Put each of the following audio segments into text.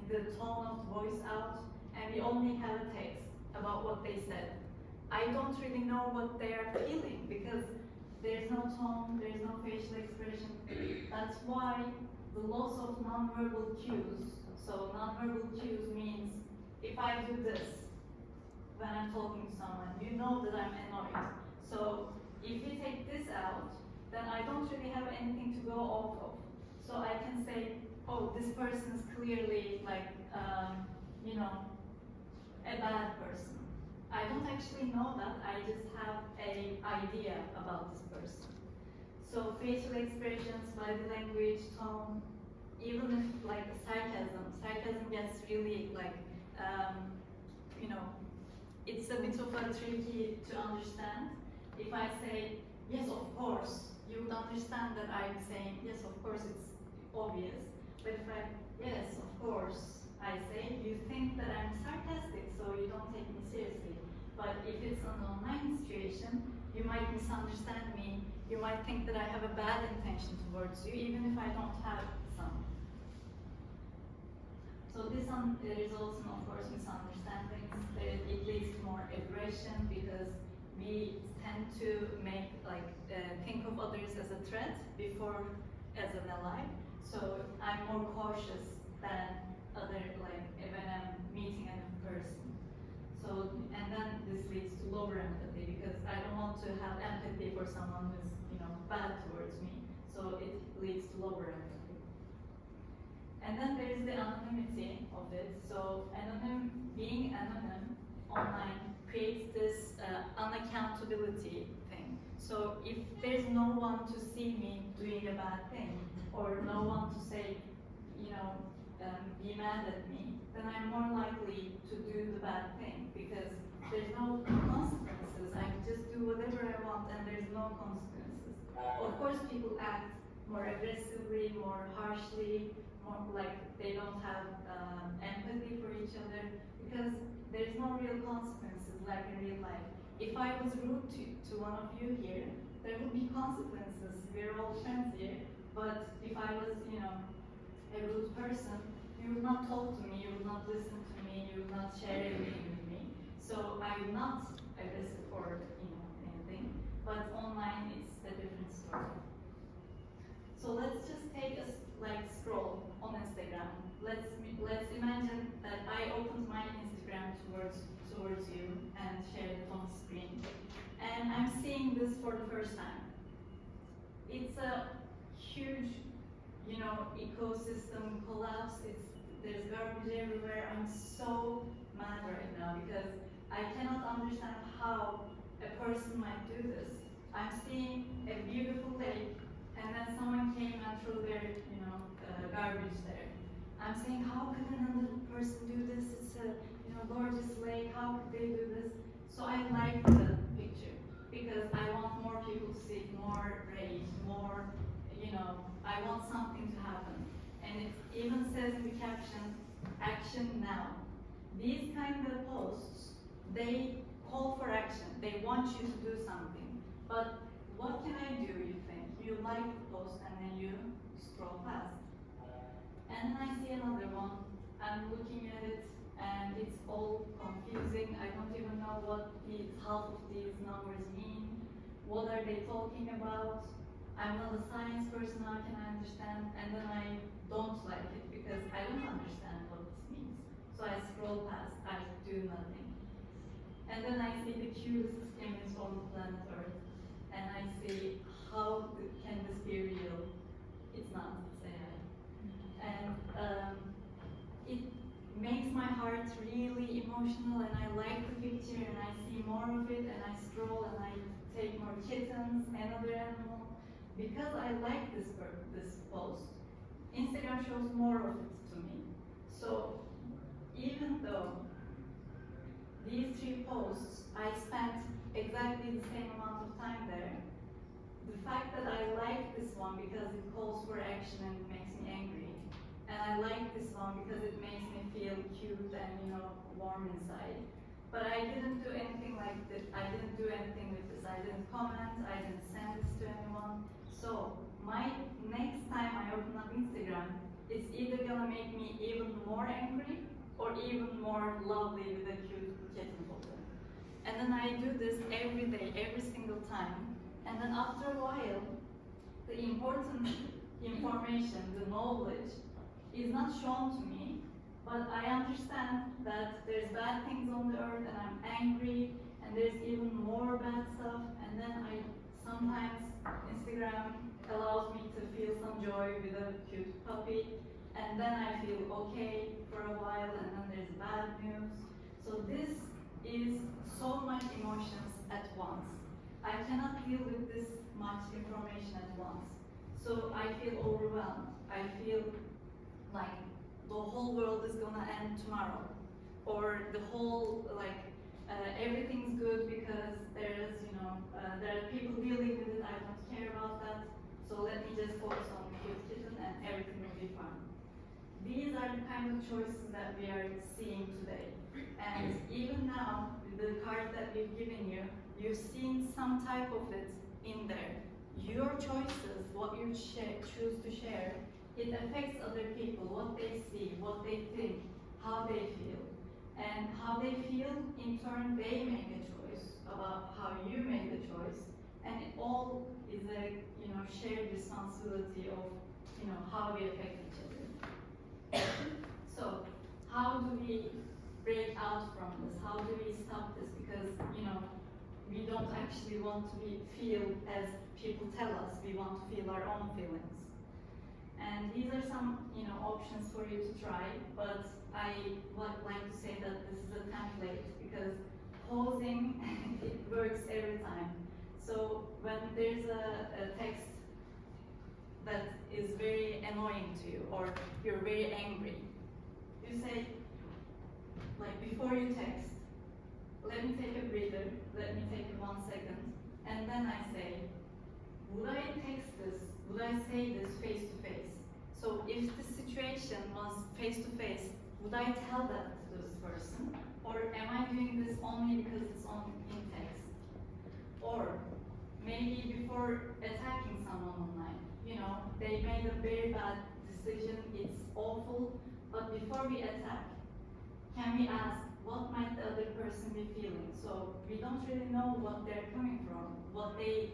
the tone of the voice out, and we only have a text about what they said. I don't really know what they are feeling because there's no tone, there's no facial expression. That's why the loss of nonverbal cues. So nonverbal cues means if I do this when I'm talking to someone, you know that I'm annoyed. So if you take this out, then I don't really have anything to go off of. So I can say, oh, this person is clearly like, you know, a bad person. I don't actually know that, I just have an idea about this person. So facial expressions, body language, tone, even if like sarcasm gets really like, you know, it's a bit of a tricky to understand. If I say, yes, of course, you would understand that I'm saying, yes, of course, it's obvious. But if I, yes, of course, I say, you think that I'm sarcastic, so you don't take me seriously. But if it's an online situation, you might misunderstand me. You might think that I have a bad intention towards you, even if I don't have some. So this results in, of course, misunderstandings. It leads to more aggression because we tend to make think of others as a threat before as an ally. So I'm more cautious than other when I'm meeting a person. So and then this leads to lower empathy because I don't want to have empathy for someone who's bad towards me. So it leads to lower empathy. And then there is the anonymity of it. So being anonym online creates this unaccountability thing. So if there's no one to see me doing a bad thing, or no one to say, be mad at me, then I'm more likely to do the bad thing because there's no consequences. I just do whatever I want and there's no consequences. Of course, people act more aggressively, more harshly, more like they don't have empathy for each other because there's no real consequences like in real life. If I was rude to one of you here, there would be consequences. We're all friends here. But if I was, a rude person, you would not talk to me, you would not listen to me, you would not share anything with me. So I'm not aggressive or anything. But online, it's a different story. So let's just take a scroll on Instagram. Let's imagine that I opened my Instagram towards you and shared it on screen, and I'm seeing this for the first time. It's a huge, ecosystem collapse. There's garbage everywhere. I'm so mad right now because I cannot understand how a person might do this. I'm seeing a beautiful lake, and then someone came and threw their, garbage there. I'm saying, how could another person do this? It's a, gorgeous lake. How could they do this? So I like the picture because I want more people to see it, more rage, more, I want something to happen. And it even says in the caption, action now. These kind of posts, they call for action. They want you to do something. But what can I do, you think? You like the post and then you scroll past. And then I see another one. I'm looking at it and it's all confusing. I don't even know what half of these numbers mean. What are they talking about? I'm not a science person, how can I understand? And then I don't like it because I don't understand what this means. So I scroll past, I do nothing. And then I see the cutest image on the planet Earth. And I see how can this be real? It's not, it's AI. And it makes my heart really emotional and I like the picture and I see more of it and I scroll and I take more kittens, another animal. Because I like this post, Instagram shows more of it to me. So even though these 3 posts, I spent exactly the same amount of time there, the fact that I like this one because it calls for action and it makes me angry, and I like this one because it makes me feel cute and warm inside. But I didn't do anything like this. I didn't do anything with this. I didn't comment. I didn't send this to anyone. So my next time I open up Instagram, it's either gonna make me even more angry or even more lovely with a cute kitten photo. And then I do this every day, every single time. And then after a while, the important information, the knowledge, is not shown to me, but I understand that there's bad things on the earth and I'm angry and there's even more bad stuff, and then I sometimes Instagram allows me to feel some joy with a cute puppy, and then I feel okay for a while, and then there's bad news. So this is so much emotions at once. I cannot deal with this much information at once. So I feel overwhelmed. I feel like the whole world is gonna end tomorrow, or the whole everything's good because there's there are people dealing with it. I don't care about that. So let me just focus on the cute kitten and everything will be fine. These are the kind of choices that we are seeing today. And even now, with the card that we've given you, you've seen some type of it in there. Your choices, what you choose to share, it affects other people, what they see, what they think, how they feel. And how they feel, in turn, they make a choice about how you made the choice. And it all is a shared responsibility of how we affect each other. So how do we break out from this? How do we stop this? Because we don't actually want to feel as people tell us. We want to feel our own feelings. And these are some options for you to try, but I would like to say that this is a template because posing it works every time. So when there's a text that is very annoying to you or you're very angry, you say, like before you text, let me take a breather, let me take 1 second, and then I say, would I text this, would I say this face to face? So if the situation was face to face, would I tell that to this person? Or am I doing this only because it's in text? Or maybe before attacking someone online, they made a very bad decision, it's awful, but before we attack, can we ask, what might the other person be feeling? So we don't really know what they're coming from, what they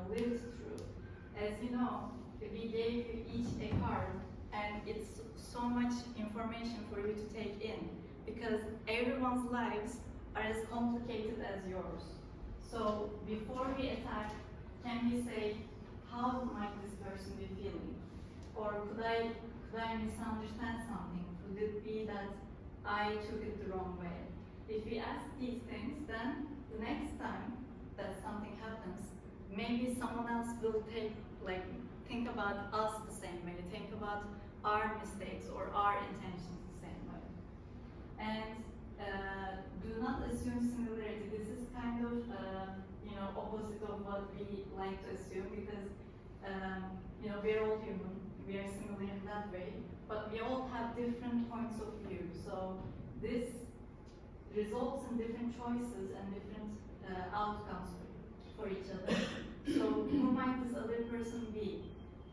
lived through. As you know, we gave you each a card, and it's so much information for you to take in because everyone's lives are as complicated as yours. So before we attack, can we say, how might this person be feeling? Or could I misunderstand something? Could it be that I took it the wrong way? If we ask these things, then the next time that something happens, maybe someone else will think about us the same way, think about our mistakes or our intentions the same way. And do not assume similarity. This is kind of opposite of what we like to assume because we are all human, we are similar in that way, but we all have different points of view. So this results in different choices and different outcomes for each other. So who might this other person be?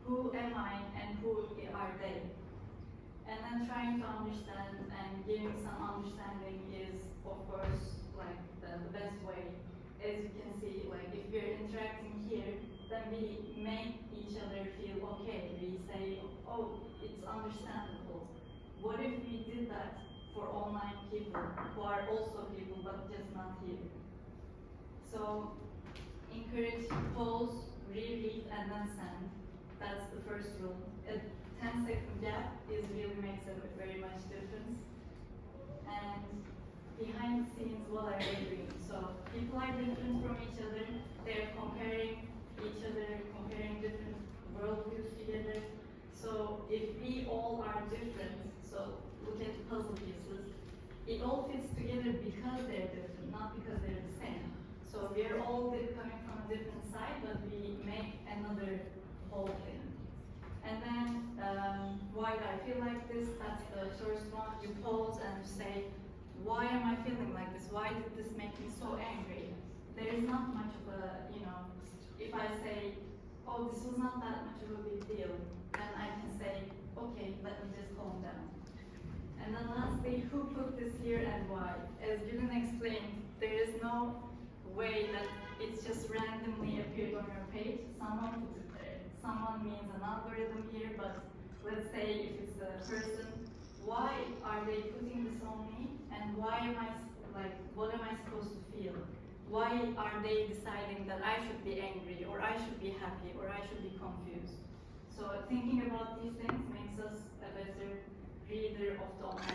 Who am I and who are they? And then trying to understand and giving some understanding is, of course, the best way. As you can see, if we're interacting here, then we make each other feel okay. We say, oh, it's understandable. What if we did that for online people who are also people but just not here? So encourage, pause, reread, and then send. That's the first rule. A 10-second gap really makes a very much difference. And behind the scenes, what are they doing? So people are different from each other. They're comparing each other, comparing different worldviews together. So if we all are different, so look at the puzzle pieces, it all fits together because they're different, not because they're the same. So we are all coming from a different side, but we make another whole thing. And then, why do I feel like this? That's the first one. You pause and say, why am I feeling like this? Why did this make me so angry? There is not much of a, if I say, oh, this was not that much of a big deal, then I can say, okay, let me just calm down. And then lastly, who put this here and why? As Gülün explained, there is no way that it's just randomly appeared on your page. Someone put it there. Someone means an algorithm here, but let's say if it's a person, why are they putting this on me? And why am I, like, what am I supposed to feel? Why are they deciding that I should be angry, or I should be happy, or I should be confused? So thinking about these things makes us a better reader of the online